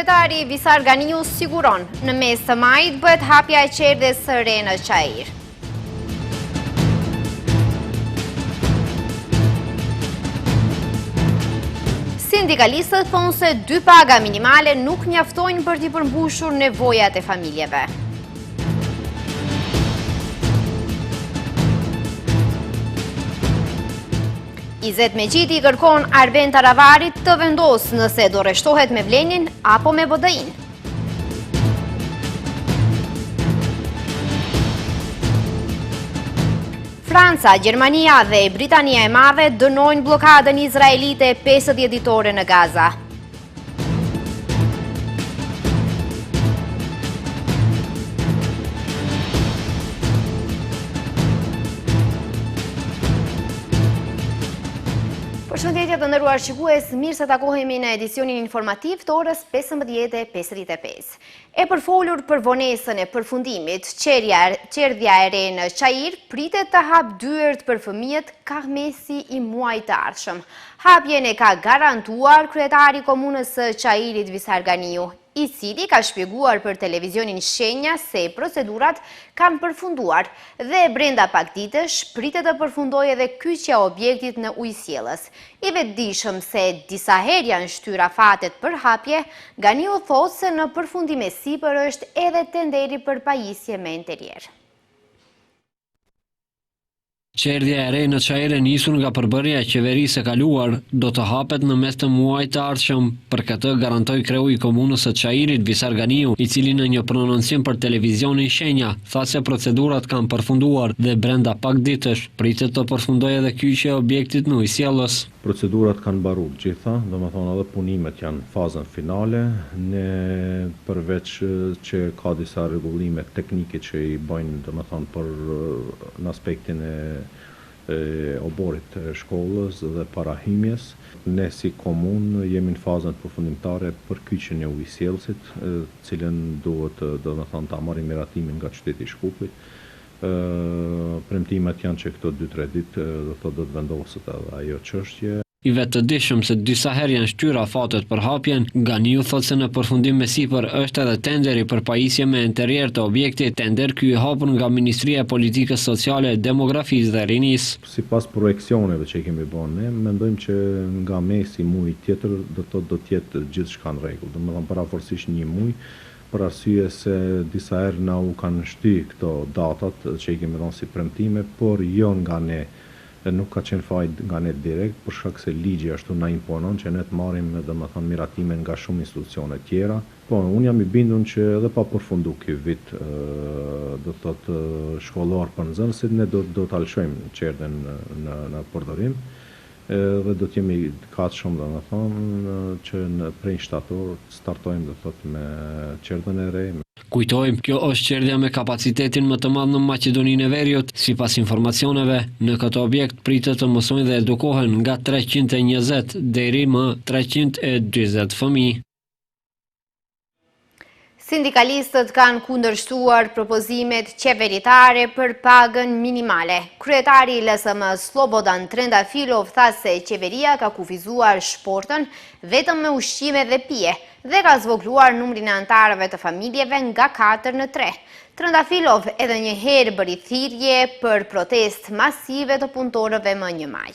Kryetari Visar Ganiu siguron në mes të majit bëhet hapja e qerdhes së re në Çajir. Sindikalistët thonë se 2 paga minimale nuk mjaftojnë për t'i përmbushur nevojat e familjeve. Izet Megjiti kërkon Arben Taravarit të vendosë nëse do rreshtohet me Vlenin apo me BDI-n. Franca, Gjermania dhe Britania e Madhe dënojnë blokadën izraelite 50 ditore në Gaza. Përshëndetje të nderuar shikues, mirë se takohemi në edicionin informativ të orës 15:55. E përfolur për vonesën e përfundimit, qerdhja e re në Çajir pritet të hap dyert për fëmijët ka mesi i muajit të ardhshëm. Hapjen e ka garantuar kryetari i komunës së Çajirit Visar Ganiu, i cili ka shpjeguar për televizionin Shenja se procedurat kanë përfunduar dhe brenda pak ditësh pritet të përfundojë edhe kyçja e objektit në ujësjellës. I vetëdijshëm se disa herë janë shtyra fatet për hapje, Ganiu thotë se në përfundim e sipër është edhe tenderi për pajisje me interier. Qerdhja e re në Çajir e nisur nga përbërja e qeverisë së kaluar do të hapet në mes të muajit të ardhshëm. Për këtë garantoi kreu i komunës së Çajirit Visar Ganiu, i cili në një prononcim për televizionin Shenja tha se procedurat kanë përfunduar dhe brenda pak ditësh pritet të përfundojë edhe kyçja e objektit në ujësjellës. Procedurat kanë mbaruar gjitha, domethënë edhe punimet janë fazën finale, ne përveç që ka disa rregullime teknike që i bëjnë domethënë për në aspektin e oborit të shkollës dhe parahimjes. Ne si komunë jemi në fazën përfundimtare për kyçjen e ujësjellësit, cilën duhet domethënë ta marrim miratimin nga qyteti i Shkupit. Premtimet janë që këto 2-3 ditë do të vendoset edhe ajo çështje. I vetëdijshëm se disa herë janë shtyra fatet për hapjen, Ganiu thotë se në përfundim me sipër është edhe tenderi për pajisje me interier të objektit, tender ky i hapur nga Ministria e Politikës Sociale, Demografisë dhe Rinisë. Sipas projeksioneve që kemi bënë ne, mendojmë që nga mesi muajit tjetër do të jetë gjithçka në rregull. Domethënë paravorësisht një muaj, për arsye se disa herë na u kanë shty këto datat që i kemi dhënë si premtime, por jo nga ne. Nuk ka qenë fajt nga ne direkt, për shkak se ligji ashtu na imponon që ne të marrim domethënë miratime nga shumë institucione tjera. Po, unë jam i bindur që edhe pa përfundu ky vit do të thotë shkollor për nxënësit, ne do ta lëshojmë qerdhen në përdorim. Dhe do të jemi katëshëm domethënë që në prej shtator startojmë do të thotë me qerdhen e re. Kujtojmë, kjo është qerdhja me kapacitetin më të madh në Maqedoninë e Veriut. Sipas informacioneve, në këtë objekt pritet të mësojnë dhe edukohen nga 320 deri më 340 fëmijë. Sindikalistët kanë kundërshtuar propozimet qeveritare për pagën minimale. Kryetari i LSM Slobodan Trendafilov tha se qeveria ka kufizuar shportën vetëm me ushqime dhe pije dhe ka zvogluar numrin e antarëve të familjeve nga 4 në 3. Trendafilov edhe një herë bëri thirrje për protestë masive të punëtorëve më 1 maj.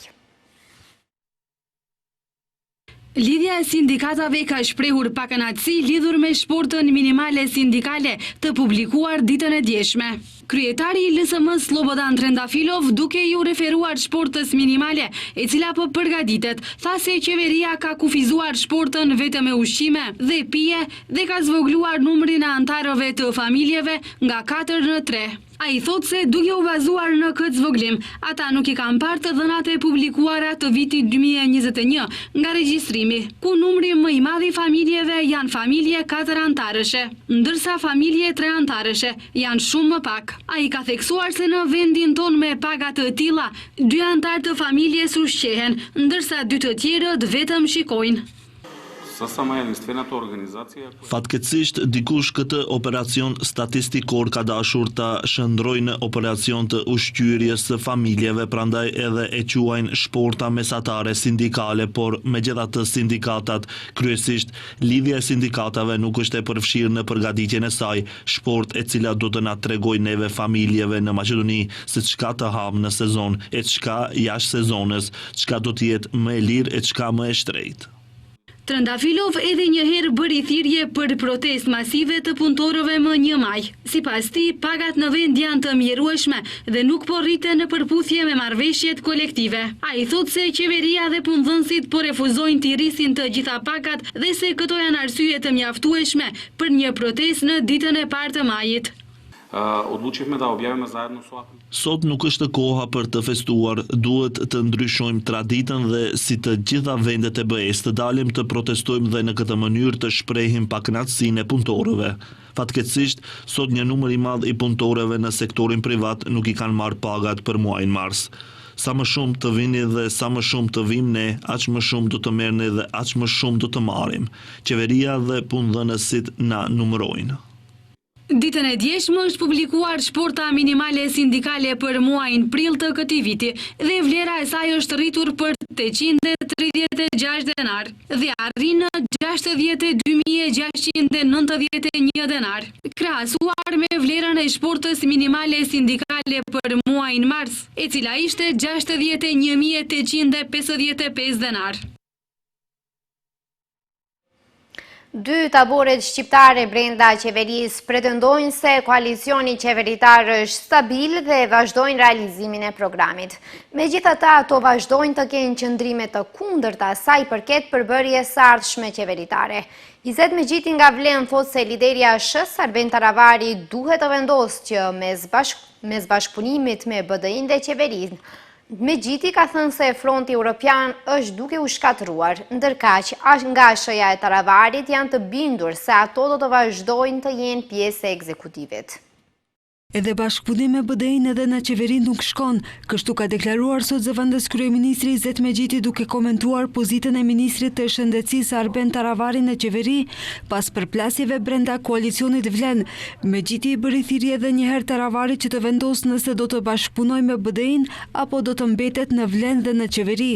Lidhja e sindikatave ka shprehur pakënaqësi lidhur me shportën minimale sindikale të publikuar ditën e djeshme. Kryetari i LSM Slobodan Trendafilov, duke ju referuar shportës minimale, e cila po përgatitet, tha se qeveria ka kufizuar shportën vetëm me ushqime dhe pije dhe ka zvogluar numrin e antarëve të familjeve nga 4 në 3. A i thot se duke u bazuar në këtë zvoglim, ata nuk i kanë parë të dhënat e publikuara të vitit 2021 nga regjistrimi, ku numri më i madh i familjeve janë familje 4 antarëshe, ndërsa familje 3 antarëshe janë shumë më pak. A i ka theksuar se në vendin ton me paga të tilla, 2 antar të familjes ushqehen, ndërsa 2 të tjerët vetëm shikojnë. Fatkeqësisht, dikush këtë operacion statistikor ka dashur ta shndrojë në operacion të ushqyerjes së familjeve, prandaj edhe e quajnë shporta mesatare sindikale, por megjithatë sindikatat, kryesisht lidhja e sindikatave nuk është e përfshirë në përgatitjen e saj, shport e cila do të na tregojë neve familjeve në Maqedoni se çka të ham në sezon e çka jashtë sezonës, çka do të jetë më e lirë e çka më e shtrejtë. Trëndafilov edhe një herë bëri thirrje për protestë masive të punëtorëve më 1 maj. Sipas tij, pagat në vend janë të mjerueshme dhe nuk po rriten në përputhje me marrëveshjet kolektive. Ai thotë se qeveria dhe punëdhënësit po refuzojnë të rrisin të gjitha pagat dhe se këto janë arsye të mjaftueshme për një protestë në ditën e parë të majit. Sot nuk është koha për të festuar, duhet të ndryshojmë traditën dhe si të gjitha vendet e BE-s të dalim të protestojmë dhe në këtë mënyrë të shprehim pakënaqësinë e punëtorëve. Fatkeqësisht, sot një numër i madh i punëtorëve në sektorin privat nuk i kanë marrë pagat për muajin mars. Sa më shumë të vini dhe sa më shumë të vim ne, aq më shumë do të merrni dhe aq më shumë do të marrim. Qeveria dhe punëdhënësit na numërojnë. Ditën e djeshme është publikuar shporta minimale sindikale për muajin prill të këtij viti dhe vlera e saj është rritur për 836 denar dhe arrin në 62.691 denar. Krahasuar me vlerën e shportës minimale sindikale për muajin mars, e cila ishte 61.855 denar. 2 taboret shqiptare brenda qeverisë pretendojnë se koalicioni qeveritar është stabil dhe vazhdojnë realizimin e programit. Megjithatë, ato vazhdojnë të kenë qëndrime të kundërta sa i përket përbërjes së ardhshme qeveritare. Izet Megjiti nga Vlen thotë se lideri i ASH-s Arben Taravari duhet të vendosë që mes bashkëpunimit me BDI-n dhe qeverinë. Megjiti ka thënë se fronti europian është duke u shkatëruar, ndërkaq nga ASH-ja e Taravarit janë të bindur se ato do të vazhdojnë të jenë pjesë e ekzekutivit. Edhe bashkëpunim me BDI-n edhe në qeveri nuk shkon, kështu ka deklaruar sot zëvendës kryeministri Izet Megjiti duke komentuar pozitën e ministrit të shëndetësisë Arben Taravari në qeveri pas përplasjeve brenda koalicionit Vlen. Megjiti i bëri thirrje edhe një herë Taravarit që të vendosë nëse do të bashkëpunojë me BDI-n apo do të mbetet në Vlen dhe në qeveri.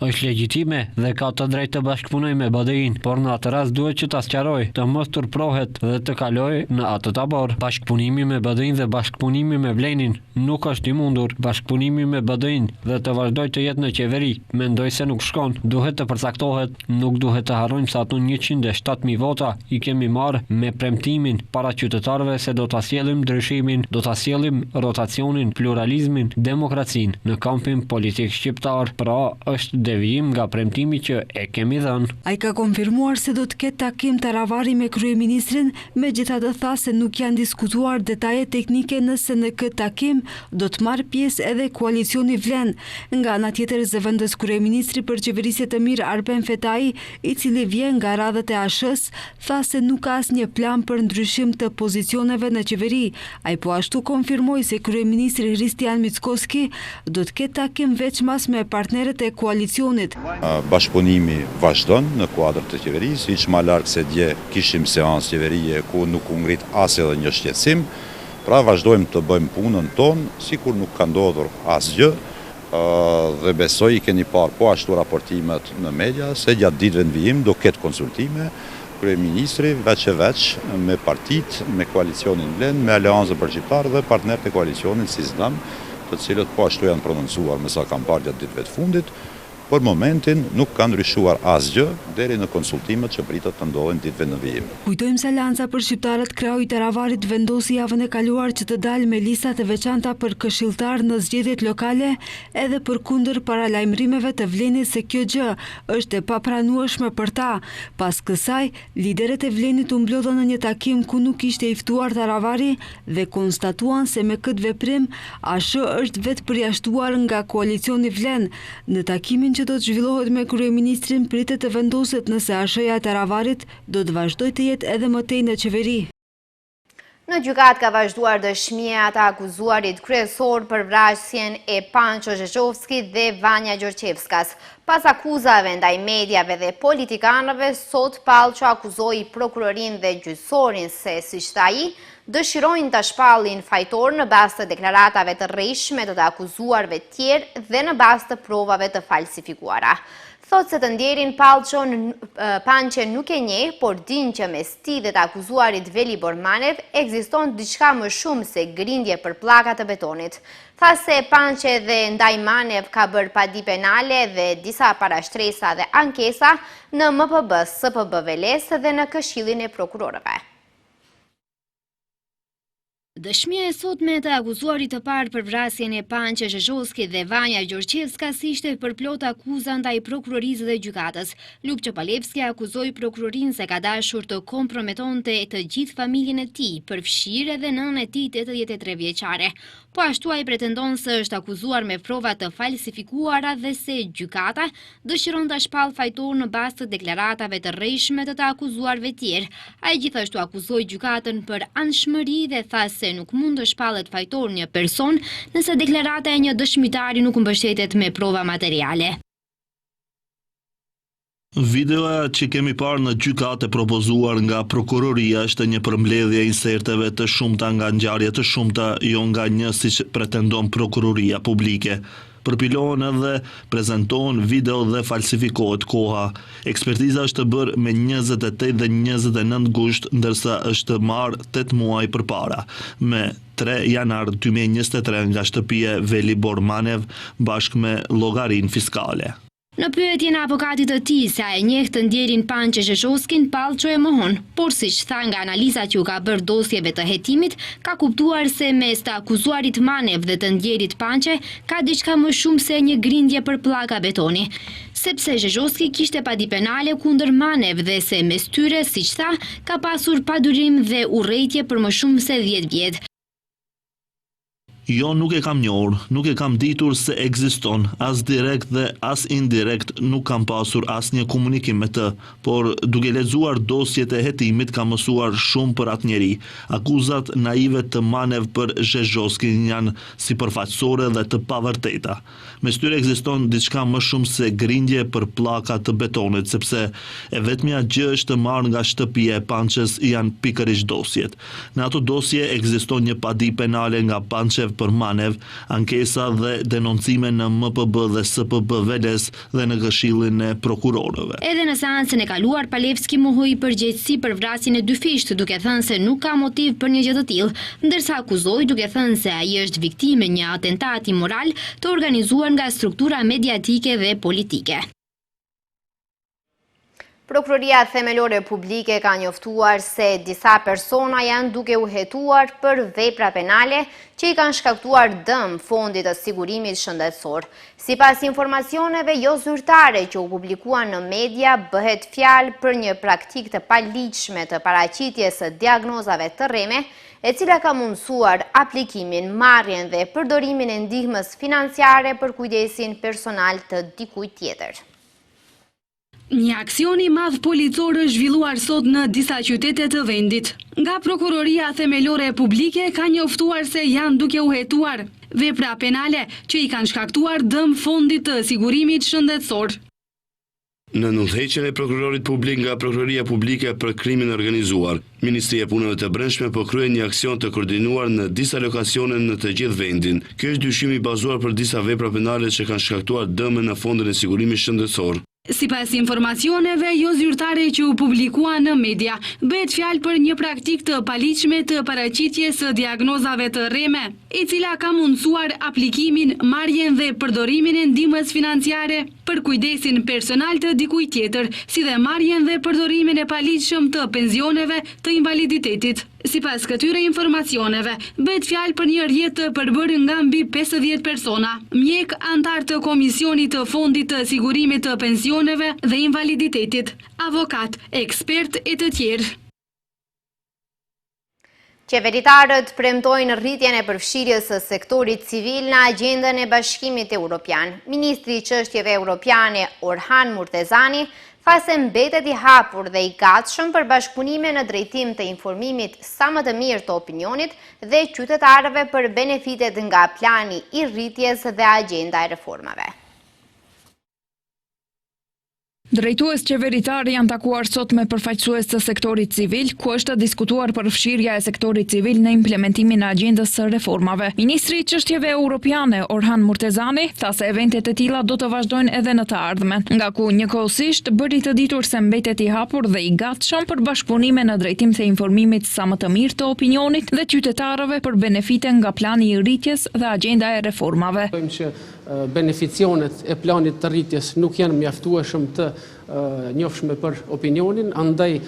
Është legjitime dhe ka të drejtë të bashkëpunoj me BDI-n, por në atë rast duhet që ta sqaroj, të mos turprohet dhe të kaloj në atë tabor. Bashkëpunimi me BDI-n dhe bashkëpunimi me Vlenin nuk është i mundur. Bashkëpunimi me BDI-n dhe të vazhdoj të jetë në qeveri, mendoj se nuk shkon. Duhet të përcaktohet, nuk duhet të harrojmë se ato 107.000 vota i kemi marrë me premtimin para qytetarëve se do ta sjellim ndryshimin, do ta sjellim rotacionin, pluralizmin, demokracinë në kampin politik shqiptar. Pra është devijim nga premtimi që e kemi dhënë. Ai ka konfirmuar se do të ketë takim Taravari me kryeministrin, megjithatë tha se nuk janë diskutuar detaje teknike nëse në këtë takim do të marrë pjesë edhe koalicioni Vlen. Nga ana tjetër, zëvendës kryeministri për qeverisje të mirë Arben Fetai, i cili vjen nga radhët e ASH-s, tha se nuk ka asnjë plan për ndryshim të pozicioneve në qeveri. Ai po ashtu konfirmoi se kryeministri Hristijan Mickoski do të ketë takim veçmas me partnerët e koalicionit. Bashkëpunimi vazhdon në kuadër të qeverisë, hiç më larg se dje kishim seancë qeverie ku nuk u ngrit as edhe një shqetësim, pra vazhdojmë të bëjmë punën tonë, sikur nuk ka ndodhur asgjë, dhe besoj i keni parë po ashtu raportimet në media se gjatë ditëve në vijim do ketë konsultime kryeministri veç e veç me partit, me koalicionin Vlen, me Aleancën për Shqiptarë dhe partnerët e koalicionit si znam, të cilët po ashtu janë prononcuar me sa kam parë gjatë ditëve të fundit. Për momentin nuk ka ndryshuar asgjë deri në konsultimet që pritet të ndodhin ditëve në vijim. Kujtojmë se Alianca për Shqiptarët krau i Taravarit vendosi javën e kaluar që të dalë me lista të veçanta për këshilltar në zgjedhjet lokale edhe përkundër paralajmërimeve të Vlenit se kjo gjë është e papranueshme për ta. Pas kësaj, liderët e Vlenit u mblodhën në një takim ku nuk ishte i ftuar Taravari dhe konstatuan se me këtë veprim ASH është vetë përjashtuar nga koalicioni Vlen. Në takimin që do të zhvillohet me kryeministrin pritet të vendoset nëse ASH-ja e Taravarit do të vazhdojë të jetë edhe më tej në qeveri. Në gjykat ka vazhduar dëshmia të akuzuarit kryesor për vrasjen e Pancho Zhezhovski dhe Vanja Gjorqevskas. Pas akuzave ndaj mediave dhe politikanëve, sot Palço akuzoi prokurorin dhe gjyqësorin se, siç tha ai, dëshirojnë të shpallin fajtor në bazë të deklaratave të rreshme të akuzuarve tjerë dhe në bazë të provave të falsifikuara. Thot se të ndjerin Pançe nuk e njeh, por din që mes tij dhe të akuzuarit Veli Bormanev ekziston diçka më shumë se grindje për pllaka të betonit. Tha se Pançe dhe ndaj Manev ka bërë padi penale dhe disa parashtresa dhe ankesa në MPB, SPB Veles dhe në Këshillin e Prokurorëve. Dëshmia e sotme të akuzuarit të parë për vrasjen e Pançe Zhezhovski dhe Vanja Gjorqevskas ishte për plot akuza ndaj prokurorisë dhe gjykatës. Luk Çopalevski akuzoi prokurorin se ka dashur të komprometonte të gjithë familjen e tij, përfshirë edhe nënën e tij 83 vjeçare. Po ashtu ai pretendon se është akuzuar me prova të falsifikuara dhe se gjykata dëshiron ta shpallë fajtor në bazë të deklaratave të rreshme të akuzuarve tjerë. Ai gjithashtu akuzoi gjykatën për anshmëri dhe tha se nuk mund të shpallet fajtor një person nëse deklarata e një dëshmitari nuk mbështetet me prova materiale. Videoja që kemi parë në gjykatë e propozuar nga prokuroria është një përmbledhje inserteve të shumta nga ngjarje të shumta, jo nga një siç pretendon prokuroria publike. Përpilohen edhe prezantohen video dhe falsifikohet koha. Ekspertiza është bërë me 28 dhe 29 gusht, ndërsa është marrë 8 muaj përpara, me 3 janar 2023 nga shtëpia Veli Bormanev bashkë me llogarinë fiskale. Në pyetjen e avokatit të tij se a e njeh të ndjerin Pançe Zhezhovskin, Palço e mohon, por siç tha nga analizat që u ka bërë dosjeve të hetimit, ka kuptuar se mes të akuzuarit Manev dhe të ndjerit Pançe ka diçka më shumë se një grindje për pllaka betoni. Sepse Zhezhovski kishte padi penale kundër Manev dhe se mes tyre, siç tha, ka pasur padurim dhe urrëtie për më shumë se 10 vjet. Jo, nuk e kam njohur, nuk e kam ditur se ekziston, as direkt dhe as indirekt nuk kam pasur asnjë komunikim me të, por duke lexuar dosjet e hetimit kam mësuar shumë për atë njeri. Akuzat naive të Manev për Zhezhovskin janë sipërfaqësore dhe të pavërteta. Mes tyre ekziston diçka më shumë se grindje për pllaka të betonit, sepse e vetmja gjë është marrë nga shtëpia e Pançes janë pikërisht dosjet. Në ato dosje ekziston një padi penale nga Pançe për Manev, ankesa dhe denoncime në MPB dhe SPB Veles dhe në Këshillin e Prokurorëve. Edhe në seancën e kaluar, Palevski mohoi përgjegjësi për vrasjen e dyfisht, duke thënë se nuk ka motiv për një gjë të tillë, ndërsa akuzoi duke thënë se ai është viktimë një atentati moral të organizuar nga struktura mediatike dhe politike. Prokuroria Themelore Publike ka njoftuar se disa persona janë duke u hetuar për vepra penale që i kanë shkaktuar dëm fondit të sigurimit shëndetësor. Sipas informacioneve jo zyrtare që u publikuan në media, bëhet fjalë për një praktikë të paligjshme të paraqitjes së diagnozave të rreme, e cila ka mundësuar aplikimin, marrjen dhe përdorimin e ndihmës financiare për kujdesin personal të dikujt tjetër. Një aksion i madh policor është zhvilluar sot në disa qytete të vendit. Nga Prokuroria Themelore Publike ka njoftuar se janë duke u hetuar vepra penale që i kanë shkaktuar dëm fondit të sigurimit shëndetësor. Në udhëheqjen e prokurorit publik nga Prokuroria Publike për krimin organizuar, Ministria e Punëve të Brendshme po kryen një aksion të koordinuar në disa lokasione në të gjithë vendin. Ky është dyshimi i bazuar për disa vepra penale që kanë shkaktuar dëme në fondin e sigurimit shëndetësor. Sipas informacioneve jo zyrtare që u publikua në media, bëhet fjalë për një praktikë të paligjshme të paraqitjes së diagnozave të rreme, e cila ka mundësuar aplikimin, marrjen dhe përdorimin e ndihmës financiare për kujdesin personal të dikujt tjetër, si dhe marrjen dhe përdorimin e paligjshëm të pensioneve të invaliditetit. Sipas këtyre informacioneve, bëhet fjalë për një rrjet të përbërë nga mbi 50 persona, mjek antar të Komisionit të Fondit të Sigurimit të Pensioneve dhe Invaliditetit, avokat, ekspert e të tjerë. Qeveritarët premtojnë rritjen e përfshirjes së sektorit civil në agjendën e Bashkimit Evropian. Ministri i Çështjeve Evropiane Orhan Murtezani tha se mbetet i hapur dhe i gatshëm për bashkëpunime në drejtim të informimit sa më të mirë të opinionit dhe qytetarëve për benefitet nga plani i rritjes dhe agjenda e reformave. Drejtues qeveritarë janë takuar sot me përfaqësues të sektorit civil, ku është diskutuar përfshirja e sektorit civil në implementimin e agjendës së reformave. Ministri i Çështjeve Evropiane Orhan Murtezani tha se eventet e tilla do të vazhdojnë edhe në të ardhmen, nga ku njëkohësisht bëri të ditur se mbetet i hapur dhe i gatshëm për bashkëpunime në drejtim të informimit sa më të mirë të opinionit dhe qytetarëve për benefite nga plani i rritjes dhe agjenda e reformave. Beneficionet e planit të rritjes nuk janë mjaftueshëm të njohshme për opinionin, andaj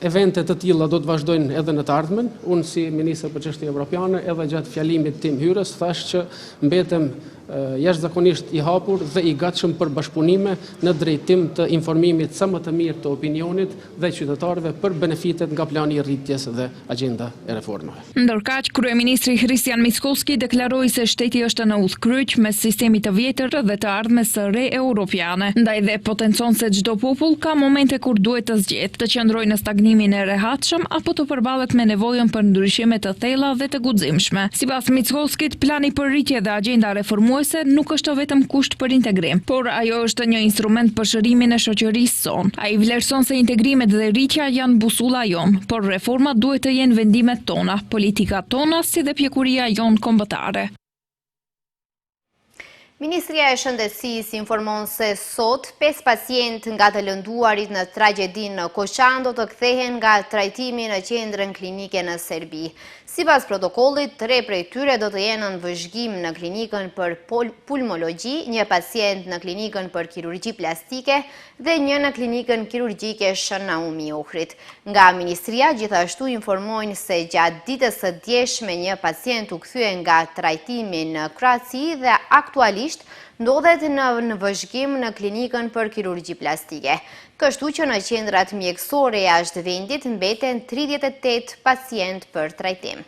eventet të tilla do të vazhdojnë edhe në të ardhmen. Unë si ministër për çështje evropiane edhe gjatë fjalimit tim hyrës thash që mbetem jashtëzakonisht i hapur dhe i gatshëm për bashkëpunime në drejtim të informimit sa më të mirë të opinionit dhe qytetarëve për benefitet nga plani i rritjes dhe agjenda e reformave. Ndërkaq, kryeministri Christian Mickoski deklaroi se shteti është në udhkryq mes sistemit të vjetër dhe të ardhmes së re europiane, ndaj dhe potencon se çdo popull ka momente kur duhet të zgjedhë, të qëndrojë në stagnimin e rehatshëm apo të përballet me nevojën për ndryshime të thella dhe të guximshme. Sipas Mickoskit, plani për rritje dhe agjenda reformuese nuk është vetëm kusht për integrim, por ajo është një instrument për shërimin e shoqërisë sonë. Ai vlerëson se integrimet dhe rritja janë busulla jonë, por reformat duhet të jenë vendimet tona, politikat tona si dhe pjekuria jonë kombëtare. Ministria e Shëndetësisë informon se sot 5 pacientë nga të lënduarit në tragjedinë në Koçan do të kthehen nga trajtimi në qendrën klinike në Serbi. Sipas protokollit, 3 prej tyre do të jenë në vëzhgim në klinikën për pulmologji, një pacient në klinikën për kirurgji plastike dhe një në klinikën kirurgjike Shën Naumi Ohrit. Nga ministria gjithashtu informojnë se gjatë ditës së djeshme një pacient u kthye nga trajtimi në Kroaci dhe aktualisht ndodhet në vëzhgim në klinikën për kirurgji plastike. Kështu që në qendrat mjekësore jashtë vendit mbeten 38 pacient për trajtim.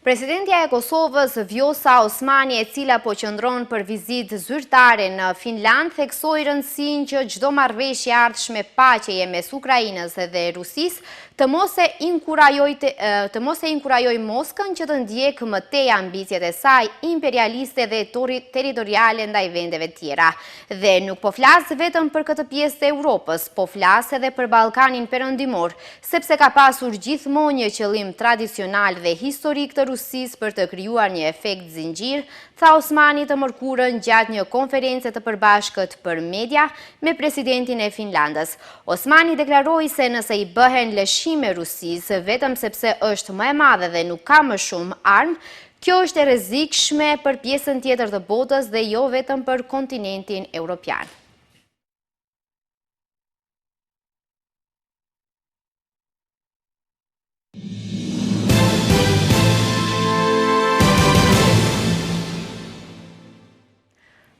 Presidentja e Kosovës, Vjosa Osmani, e cila po qëndron për vizitë zyrtare në Finland, theksoi rëndësinë që çdo marrëveshje ardhshme paqeje mes Ukrainës dhe Rusisë të mos e inkurajojë Moskën që të ndjekë më tej ambicjet e saj imperialiste dhe territoriale ndaj vendeve tjera. Dhe nuk po flas vetëm për këtë pjesë të Europës, po flas edhe për Ballkanin Perëndimor, sepse ka pasur gjithmonë një qëllim tradicional dhe historik të Rusisë për të krijuar një efekt zinxhir, tha Osmani të mërkurën gjatë një konferencë të përbashkët për media me presidentin e Finlandës. Osmani deklaroi se nëse i bëhen lëshime Rusisë vetëm sepse është më e madhe dhe nuk ka më shumë armë, kjo është e rrezikshme për pjesën tjetër të botës dhe jo vetëm për kontinentin evropian.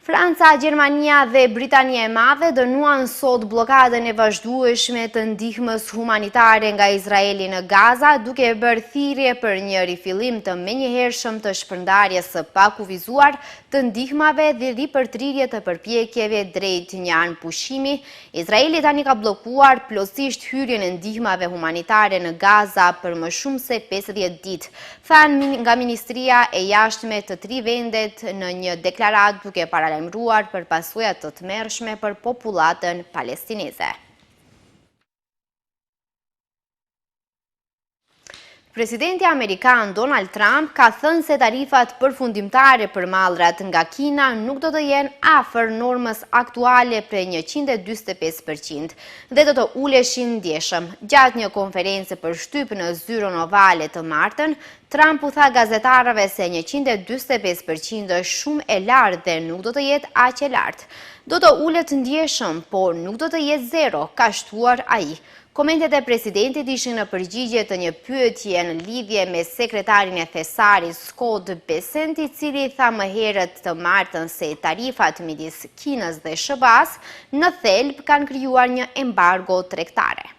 Franca, Gjermania dhe Britania e Madhe dënuan sot blokadën e vazhdueshme të ndihmës humanitare nga Izraeli në Gaza, duke bërë thirrje për një rifillim të menjëhershëm të shpërndarjes së pakuvizuar të ndihmave dhe ripërtrirje të përpjekjeve drejt një anë pushimi. Izraeli tani ka bllokuar plotësisht hyrjen e ndihmave humanitare në Gaza për më shumë se 50 ditë, thanë nga Ministria e Jashtme të 3 vendet në një deklaratë duke paralajmëruar për pasojat të tmerrshme për popullatën palestineze. Presidenti Amerikan Donald Trump ka thënë se tarifat përfundimtare për mallrat nga Kina nuk do të jenë afër normës aktuale për 145% dhe do të uleshin ndjeshëm. Gjatë një konferencë për shtyp në zyrën ovale të martën, Trump u tha gazetarëve se 145% është shumë e lartë dhe nuk do të jetë aq e lartë. Do të ulet ndjeshëm, por nuk do të jetë zero, ka shtuar ai. Komentet e presidentit ishin në përgjigje të një pyetje në lidhje me sekretarin e thesaris Skod Besent, i cili tha më herët të martën se tarifat midis Kinës dhe SBA-s në thelb kanë krijuar një embargo tregtare.